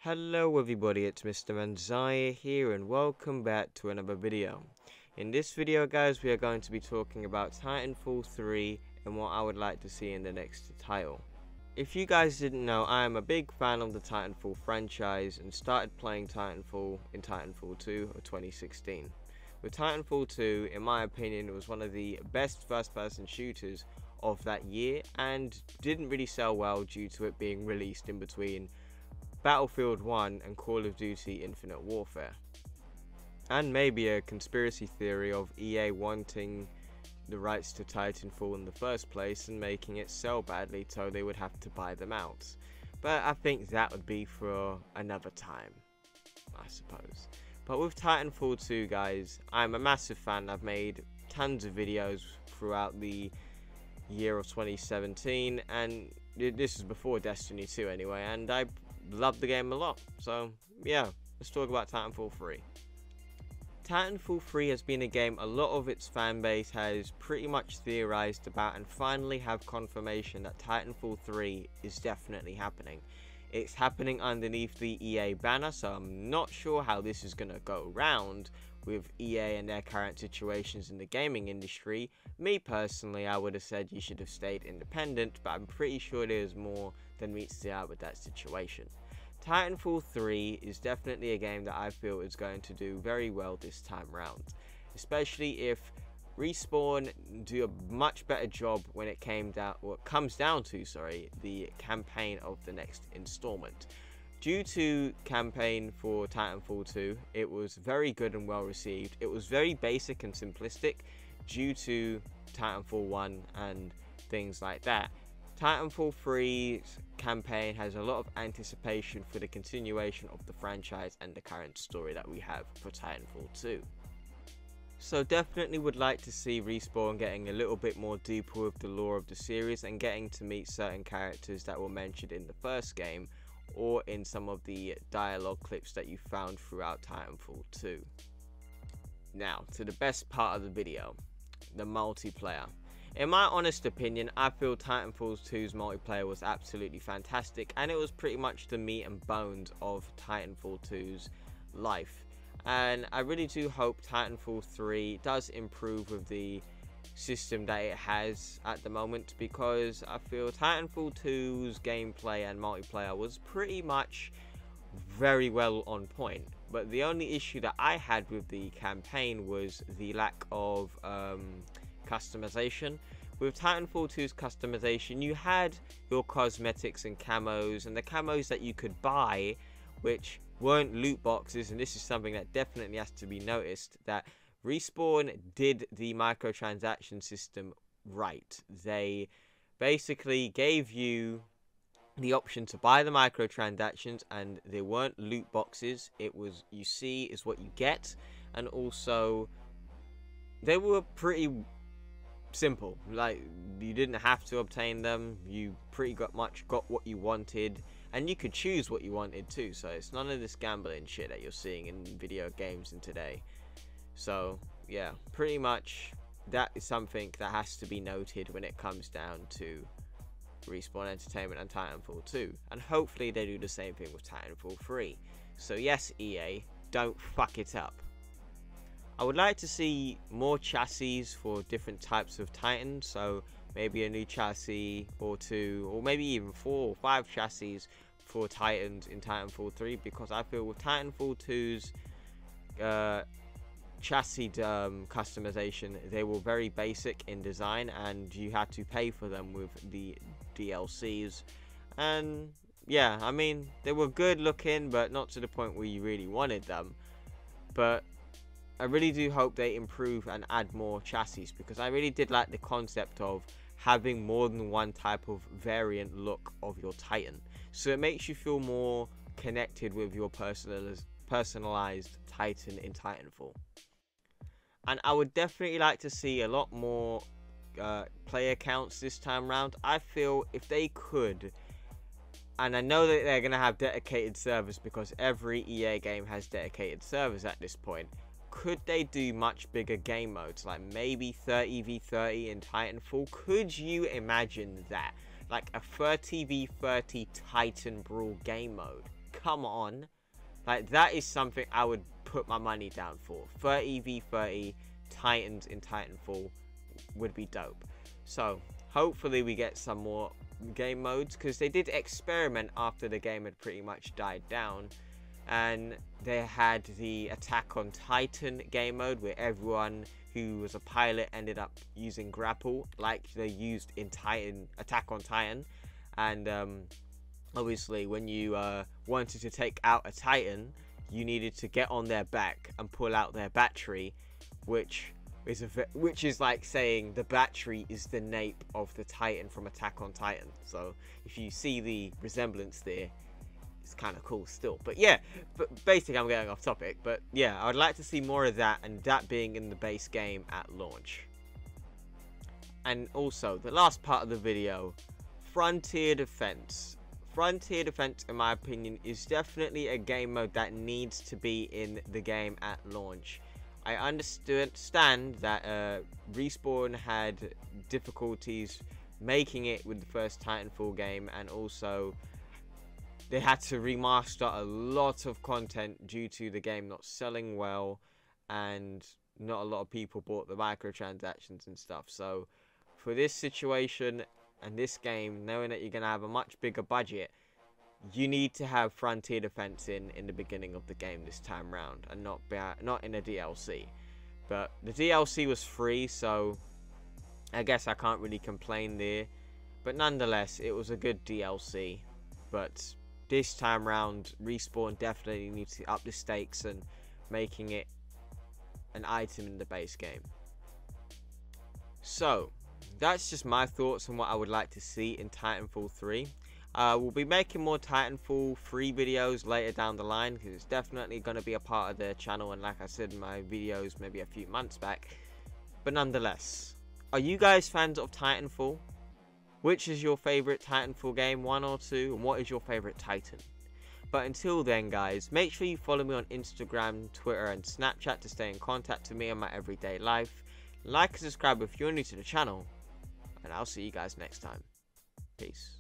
Hello everybody, it's Mr. Manzaya here and welcome back to another video. In this video guys, we are going to be talking about Titanfall 3 and what I would like to see in the next title. If you guys didn't know, I am a big fan of the Titanfall franchise and started playing Titanfall in Titanfall 2 of 2016. With Titanfall 2, in my opinion, it was one of the best first-person shooters of that year and didn't really sell well due to it being released in between Battlefield 1 and Call of Duty Infinite Warfare. And maybe a conspiracy theory of EA wanting the rights to Titanfall in the first place and making it sell badly so they would have to buy them out. But I think that would be for another time, I suppose. But with Titanfall 2 guys, I'm a massive fan. I've made tons of videos throughout the year of 2017 and this is before Destiny 2 anyway, and I love the game a lot. So yeah, let's talk about Titanfall 3. Titanfall 3 has been a game a lot of its fan base has pretty much theorized about and finally have confirmation that Titanfall 3 is definitely happening. It's happening underneath the EA banner, so I'm not sure how this is going to go round with EA and their current situations in the gaming industry. Me personally, I would have said you should have stayed independent, but I'm pretty sure there's more than meets the eye with that situation. Titanfall 3 is definitely a game that I feel is going to do very well this time round, especially if Respawn do a much better job when it comes down to the campaign of the next installment. Due to campaign for Titanfall 2, it was very good and well received. It was very basic and simplistic due to Titanfall 1 and things like that. Titanfall 3's campaign has a lot of anticipation for the continuation of the franchise and the current story that we have for Titanfall 2. So definitely would like to see Respawn getting a little bit more deeper with the lore of the series and getting to meet certain characters that were mentioned in the first game or in some of the dialogue clips that you found throughout Titanfall 2. Now to the best part of the video, the multiplayer. In my honest opinion, I feel Titanfall 2's multiplayer was absolutely fantastic and it was pretty much the meat and bones of Titanfall 2's life. And I really do hope Titanfall 3 does improve with the system that it has at the moment, because I feel Titanfall 2's gameplay and multiplayer was pretty much very well on point. But the only issue that I had with the campaign was the lack of customization. With Titanfall 2's customization, you had your cosmetics and camos, and the camos that you could buy, which weren't loot boxes, and this is something that definitely has to be noticed, that Respawn did the microtransaction system right. They basically gave you the option to buy the microtransactions, and they weren't loot boxes. It was, you see is what you get, and also they were pretty simple. Like, you didn't have to obtain them. You pretty much got what you wanted, and you could choose what you wanted too. So it's none of this gambling shit that you're seeing in video games in today. So yeah, pretty much that is something that has to be noted when it comes down to Respawn Entertainment and Titanfall 2, and hopefully they do the same thing with Titanfall 3. So yes, EA, don't fuck it up. I would like to see more chassis for different types of Titans, so maybe a new chassis or two, or maybe even 4 or 5 chassis for Titans in Titanfall 3, because I feel with Titanfall 2's chassis customization, they were very basic in design and you had to pay for them with the DLCs. And yeah, I mean, they were good looking, but not to the point where you really wanted them. But I really do hope they improve and add more chassis, because I really did like the concept of having more than one type of variant look of your Titan. So it makes you feel more connected with your personalized Titan in Titanfall. And I would definitely like to see a lot more player counts this time round. I feel if they could, and I know that they're going to have dedicated servers because every EA game has dedicated servers at this point, could they do much bigger game modes, like maybe 30v30 in Titanfall? Could you imagine that? Like a 30v30 Titan Brawl game mode. come on. Like, that is something I would put my money down for. 30v30 Titans in Titanfall would be dope. So, hopefully we get some more game modes, because they did experiment after the game had pretty much died down. And they had the Attack on Titan game mode, where everyone who was a pilot ended up using grapple, like they used in Attack on Titan. And obviously, when you wanted to take out a Titan, you needed to get on their back and pull out their battery, which is like saying the battery is the nape of the Titan from Attack on Titan. So if you see the resemblance there, it's kind of cool still. But yeah, but basically I'm getting off topic. But yeah, I would like to see more of that, and that being in the base game at launch. And also, the last part of the video, Frontier Defense. Frontier Defense, in my opinion, is definitely a game mode that needs to be in the game at launch. I understand that Respawn had difficulties making it with the first Titanfall game, and also they had to remaster a lot of content due to the game not selling well, and not a lot of people bought the microtransactions and stuff. So for this situation and this game, knowing that you're going to have a much bigger budget, you need to have Frontier Defense in the beginning of the game this time round, and not in a DLC. But the DLC was free, so I guess I can't really complain there. But nonetheless, it was a good DLC. But this time round, Respawn definitely needs to up the stakes and making it an item in the base game. So that's just my thoughts on what I would like to see in Titanfall 3. We'll be making more Titanfall 3 videos later down the line, because it's definitely going to be a part of the channel, and like I said in my videos maybe a few months back. But nonetheless, are you guys fans of Titanfall? Which is your favourite Titanfall game, 1 or 2, and what is your favourite Titan? But until then guys, make sure you follow me on Instagram, Twitter and Snapchat to stay in contact with me in my everyday life. Like and subscribe if you're new to the channel, and I'll see you guys next time. Peace.